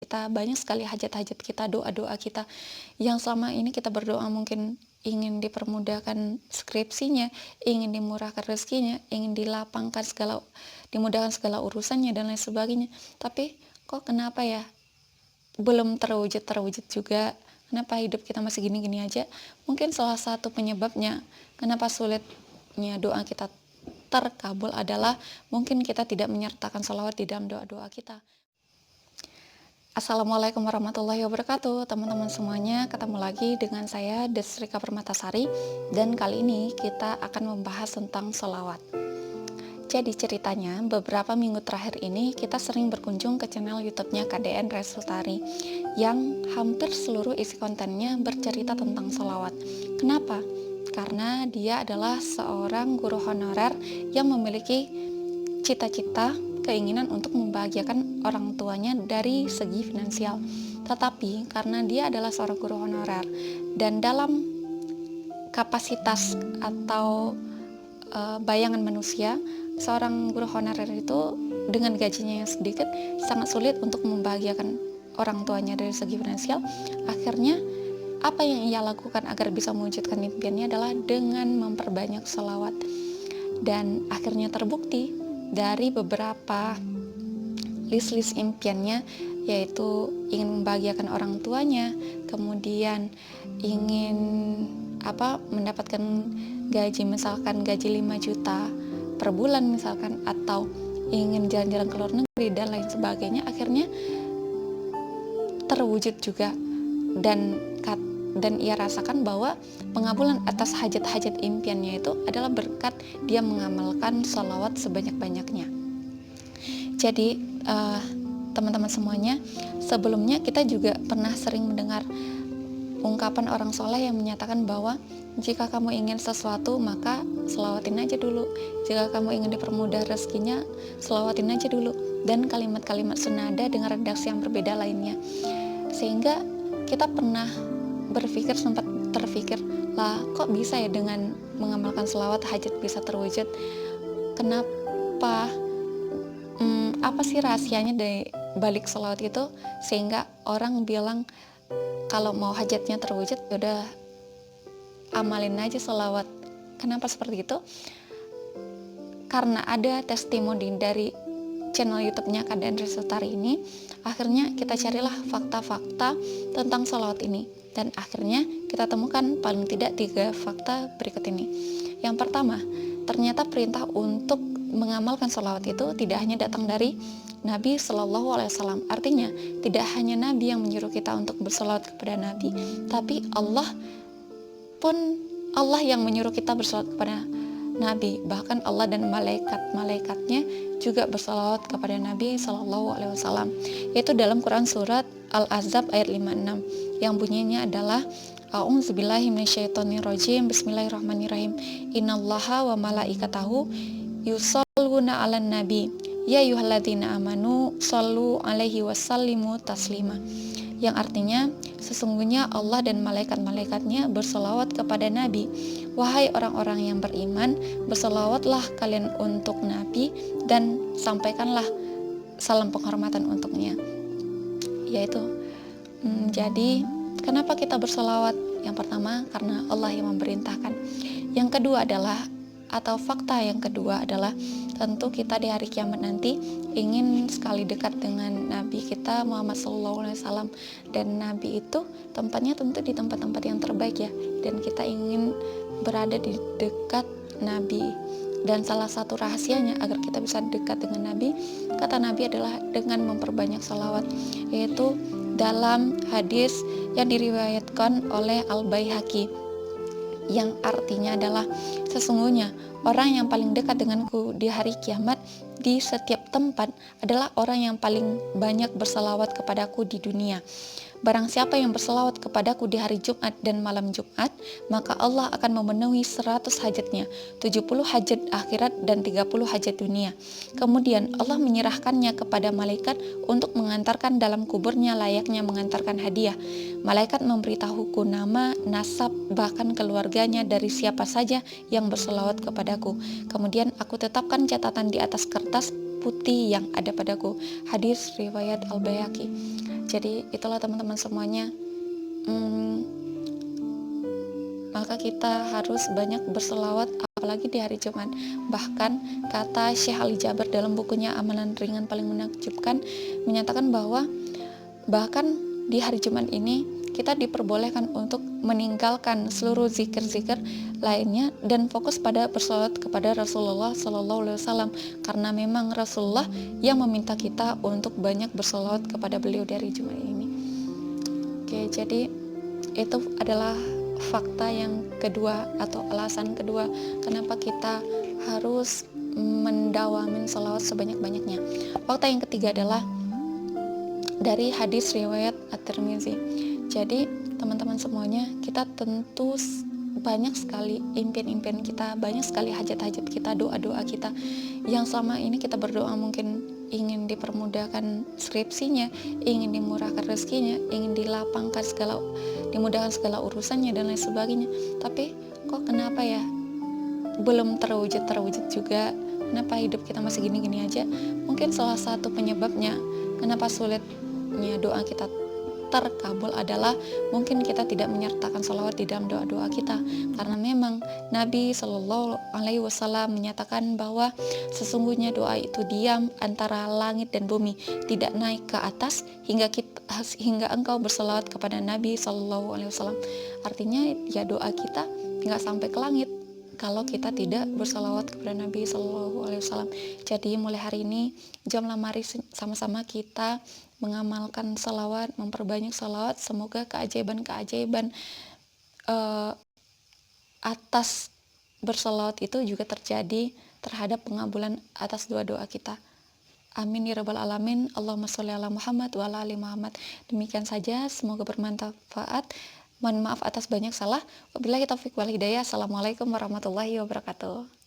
kita, banyak sekali hajat-hajat kita, doa-doa kita yang selama ini kita berdoa mungkin ingin dipermudahkan skripsinya, ingin dimurahkan rezekinya, ingin dimudahkan segala urusannya dan lain sebagainya. Tapi kok kenapa ya belum terwujud juga? Kenapa hidup kita masih gini-gini aja? Mungkin salah satu penyebabnya kenapa sulitnya doa kita terkabul adalah mungkin kita tidak menyertakan sholawat di dalam doa-doa kita. Assalamualaikum warahmatullahi wabarakatuh, teman-teman semuanya. Ketemu lagi dengan saya Desrika Permatasari, dan kali ini kita akan membahas tentang sholawat. Jadi ceritanya beberapa minggu terakhir ini kita sering berkunjung ke channel YouTube-nya KDN Resultari yang hampir seluruh isi kontennya bercerita tentang sholawat. Kenapa? Karena dia adalah seorang guru honorer yang memiliki cita-cita, keinginan untuk membahagiakan orang tuanya dari segi finansial. Tetapi karena dia adalah seorang guru honorer dan dalam kapasitas atau bayangan manusia, seorang guru honorer itu dengan gajinya yang sedikit sangat sulit untuk membahagiakan orang tuanya dari segi finansial. Akhirnya apa yang ia lakukan agar bisa mewujudkan impiannya adalah dengan memperbanyak sholawat. Dan akhirnya terbukti dari beberapa list-list impiannya, yaitu ingin membahagiakan orang tuanya, kemudian ingin mendapatkan gaji, misalkan gaji 5 juta per bulan misalkan, atau ingin jalan-jalan ke luar negeri dan lain sebagainya, akhirnya terwujud juga. Dan ia rasakan bahwa pengabulan atas hajat-hajat impiannya itu adalah berkat dia mengamalkan sholawat sebanyak-banyaknya. Jadi teman-teman semuanya, sebelumnya kita juga pernah sering mendengar ungkapan orang soleh yang menyatakan bahwa jika kamu ingin sesuatu maka selawatin aja dulu, jika kamu ingin dipermudah rezekinya selawatin aja dulu, dan kalimat-kalimat senada dengan redaksi yang berbeda lainnya. Sehingga kita sempat terpikir, lah kok bisa ya dengan mengamalkan selawat hajat bisa terwujud? Kenapa? Apa sih rahasianya dari balik selawat itu sehingga orang bilang kalau mau hajatnya terwujud udah amalin aja selawat? Kenapa seperti itu? Karena ada testimoni dari channel YouTube-nya KDN Resultari ini, akhirnya kita carilah fakta-fakta tentang sholawat ini, dan akhirnya kita temukan paling tidak 3 fakta berikut ini. Yang pertama, ternyata perintah untuk mengamalkan sholawat itu tidak hanya datang dari Nabi Shallallahu Alaihi Wasallam. Artinya tidak hanya Nabi yang menyuruh kita untuk bersolawat kepada Nabi, tapi Allah yang menyuruh kita bersolawat kepada Nabi. Bahkan Allah dan malaikat-malaikatnya juga bersalawat kepada Nabi Shallallahu Alaihi Wasallam, yaitu dalam Quran surat Al-Ahzab ayat 56 yang bunyinya adalah A'udzubillahi minasyaitonirrajim, Bismillahirrahmanirrahim, Innallaha wa malaikatahu yusholluna 'alan nabi ya ayyuhalladzina amanu shollu 'alaihi wasallimu taslima, yang artinya sesungguhnya Allah dan malaikat-malaikatnya berselawat kepada Nabi. Wahai orang-orang yang beriman, berselawatlah kalian untuk Nabi dan sampaikanlah salam penghormatan untuknya. Jadi kenapa kita berselawat? Yang pertama karena Allah yang memerintahkan. Yang kedua adalah, atau fakta yang kedua adalah, tentu kita di hari kiamat nanti ingin sekali dekat dengan Nabi kita Muhammad SAW, dan Nabi itu tempatnya tentu di tempat-tempat yang terbaik ya, dan kita ingin berada di dekat Nabi. Dan salah satu rahasianya agar kita bisa dekat dengan Nabi, kata Nabi, adalah dengan memperbanyak salawat, yaitu dalam hadis yang diriwayatkan oleh Al-Baihaqi, yang artinya adalah, sesungguhnya orang yang paling dekat denganku di hari kiamat di setiap tempat adalah orang yang paling banyak bersalawat kepadaku di dunia. Barang siapa yang berselawat kepadaku di hari Jumat dan malam Jumat, maka Allah akan memenuhi 100 hajatnya, 70 hajat akhirat dan 30 hajat dunia. Kemudian Allah menyerahkannya kepada malaikat untuk mengantarkan dalam kuburnya layaknya mengantarkan hadiah. Malaikat memberitahuku nama, nasab, bahkan keluarganya dari siapa saja yang berselawat kepadaku. Kemudian aku tetapkan catatan di atas kertas putih yang ada padaku. Hadis riwayat Al-Baihaqi. Jadi itulah teman-teman semuanya, hmm, maka kita harus banyak berselawat apalagi di hari Jumat. Bahkan kata Syekh Ali Jaber dalam bukunya Amalan Ringan Paling Menakjubkan menyatakan bahwa bahkan di hari Jumat ini kita diperbolehkan untuk meninggalkan seluruh zikir-zikir lainnya dan fokus pada bersolawat kepada Rasulullah Shallallahu Alaihi Wasallam, karena memang Rasulullah yang meminta kita untuk banyak bersolawat kepada beliau dari Jumat ini. Oke, jadi itu adalah fakta yang kedua atau alasan kedua kenapa kita harus mendawamin salawat sebanyak-banyaknya. Fakta yang ketiga adalah dari hadis riwayat At-Tirmizi. Jadi teman-teman semuanya, kita tentu banyak sekali impian-impian kita, banyak sekali hajat-hajat kita, doa-doa kita yang selama ini kita berdoa mungkin ingin dipermudahkan skripsinya, ingin dimurahkan rezekinya, ingin dimudahkan segala urusannya dan lain sebagainya. Tapi kok kenapa ya belum terwujud juga? Kenapa hidup kita masih gini-gini aja? Mungkin salah satu penyebabnya kenapa sulitnya doa kita terkabul adalah mungkin kita tidak menyertakan salawat di dalam doa-doa kita, karena memang Nabi Shallallahu Alaihi Wasallam menyatakan bahwa sesungguhnya doa itu diam antara langit dan bumi, tidak naik ke atas hingga engkau bersalawat kepada Nabi Shallallahu Alaihi Wasallam. Artinya ya doa kita nggak sampai ke langit kalau kita tidak bersalawat kepada Nabi Shallallahu Alaihi Wasallam. Jadi mulai hari ini, jomlah mari sama-sama kita mengamalkan salawat, memperbanyak salawat. Semoga keajaiban-keajaiban atas bersalawat itu juga terjadi terhadap pengabulan atas doa-doa kita. Amin ya rabbal alamin. Allahumma sholli ala Muhammad wa ala ali Muhammad. Demikian saja, semoga bermanfaat. Mohon maaf atas banyak salah. Wabillahi taufiq wal hidayah. Assalamualaikum warahmatullahi wabarakatuh.